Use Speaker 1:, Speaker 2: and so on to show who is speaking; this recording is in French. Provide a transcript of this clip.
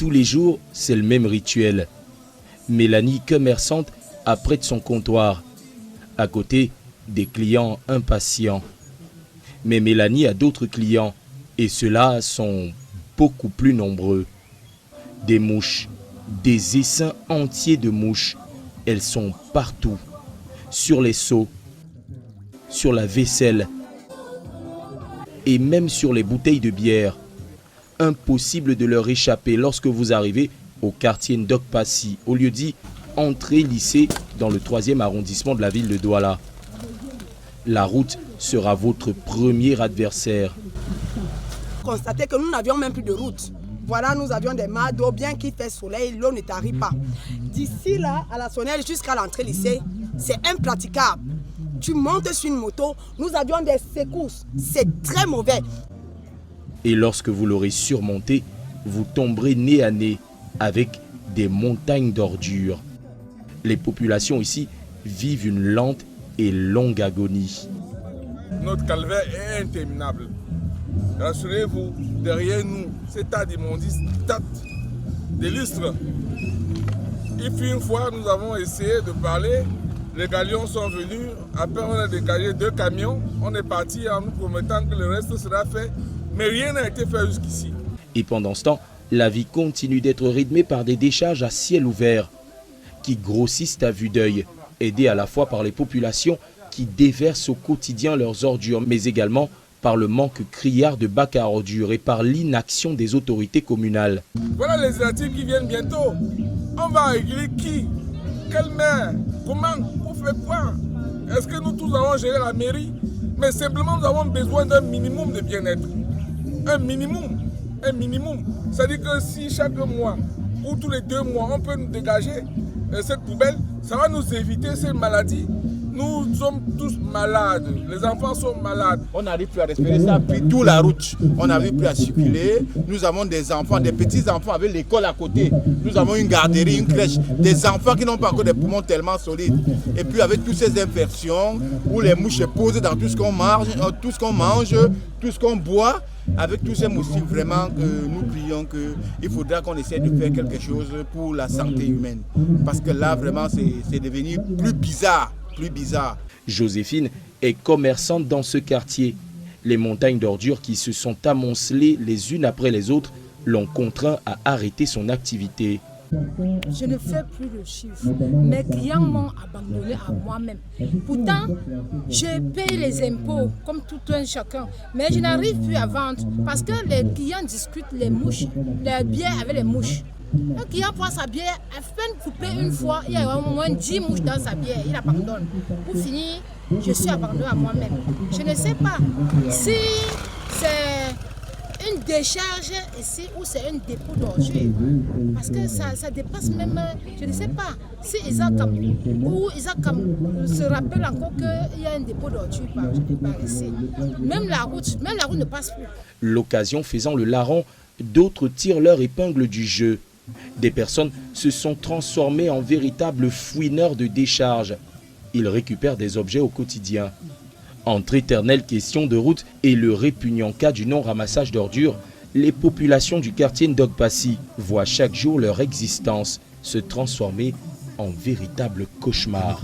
Speaker 1: Tous les jours, c'est le même rituel. Mélanie, commerçante, apprête son comptoir. À côté, des clients impatients. Mais Mélanie a d'autres clients, et ceux-là sont beaucoup plus nombreux. Des mouches, des essaims entiers de mouches. Elles sont partout, sur les seaux, sur la vaisselle et même sur les bouteilles de bière. Impossible de leur échapper lorsque vous arrivez au quartier Ndok-Passy, au lieu-dit entrée lycée dans le 3e arrondissement de la ville de Douala. La route sera votre premier adversaire.
Speaker 2: Constater que nous n'avions même plus de route. Voilà, nous avions des mares d'eau, bien qu'il fait soleil, l'eau ne t'arrive pas. D'ici là, à la Sonnelle jusqu'à l'entrée lycée, c'est impraticable. Tu montes sur une moto, nous avions des secousses, c'est très mauvais.
Speaker 1: Et lorsque vous l'aurez surmonté, vous tomberez nez à nez avec des montagnes d'ordures. Les populations ici vivent une lente et longue agonie.
Speaker 3: Notre calvaire est interminable. Rassurez-vous, derrière nous, cet tas d'immondices date des lustres. Il fut une fois, nous avons essayé de parler, les galions sont venus, après on a dégagé 2 camions, on est parti en nous promettant que le reste sera fait, mais rien n'a été fait jusqu'ici.
Speaker 1: Et pendant ce temps, la vie continue d'être rythmée par des décharges à ciel ouvert qui grossissent à vue d'œil, aidées à la fois par les populations qui déversent au quotidien leurs ordures, mais également par le manque criard de bacs à ordures et par l'inaction des autorités communales.
Speaker 3: Voilà les législatives qui viennent bientôt. On va réguler qui? Quelle maire? Comment? Pour faire quoi? Est-ce que nous tous allons gérer la mairie? Mais simplement nous avons besoin d'un minimum de bien-être. Un minimum. Un minimum. C'est-à-dire que si chaque mois ou tous les 2 mois on peut nous dégager cette poubelle, ça va nous éviter ces maladies. Nous sommes tous malades, les enfants sont malades.
Speaker 4: On n'arrive plus à respirer, ça a pris toute la route. On n'arrive plus à circuler. Nous avons des enfants, des petits-enfants avec l'école à côté. Nous avons une garderie, une crèche. Des enfants qui n'ont pas encore des poumons tellement solides. Et puis avec toutes ces infections, où les mouches se posent dans tout ce qu'on mange, tout ce qu'on boit, avec tous ces moustiques, vraiment, nous prions qu'il faudra qu'on essaie de faire quelque chose pour la santé humaine. Parce que là, vraiment, c'est devenu plus bizarre.
Speaker 1: Joséphine est commerçante dans ce quartier. Les montagnes d'ordures qui se sont amoncelées les unes après les autres l'ont contraint à arrêter son activité.
Speaker 5: Je ne fais plus de chiffres. Mes clients m'ont abandonné à moi-même. Pourtant, je paye les impôts comme tout un chacun. Mais je n'arrive plus à vendre parce que les clients discutent les mouches, les bières avec les mouches. Un client prend sa bière, à peine coupée une fois, il y a au moins 10 mouches dans sa bière, il abandonne. Pour finir, je suis abandonné à moi-même. Je ne sais pas si c'est une décharge ici ou c'est un dépôt d'ordures. Parce que ça dépasse même, je ne sais pas, si Isaac se rappelle encore qu'il y a un dépôt d'ordures par ici. Même la route ne passe plus.
Speaker 1: L'occasion faisant le larron, d'autres tirent leur épingle du jeu. Des personnes se sont transformées en véritables fouineurs de décharges. Ils récupèrent des objets au quotidien. Entre éternelles questions de route et le répugnant cas du non-ramassage d'ordures, les populations du quartier Ndok-Passy voient chaque jour leur existence se transformer en véritable cauchemar.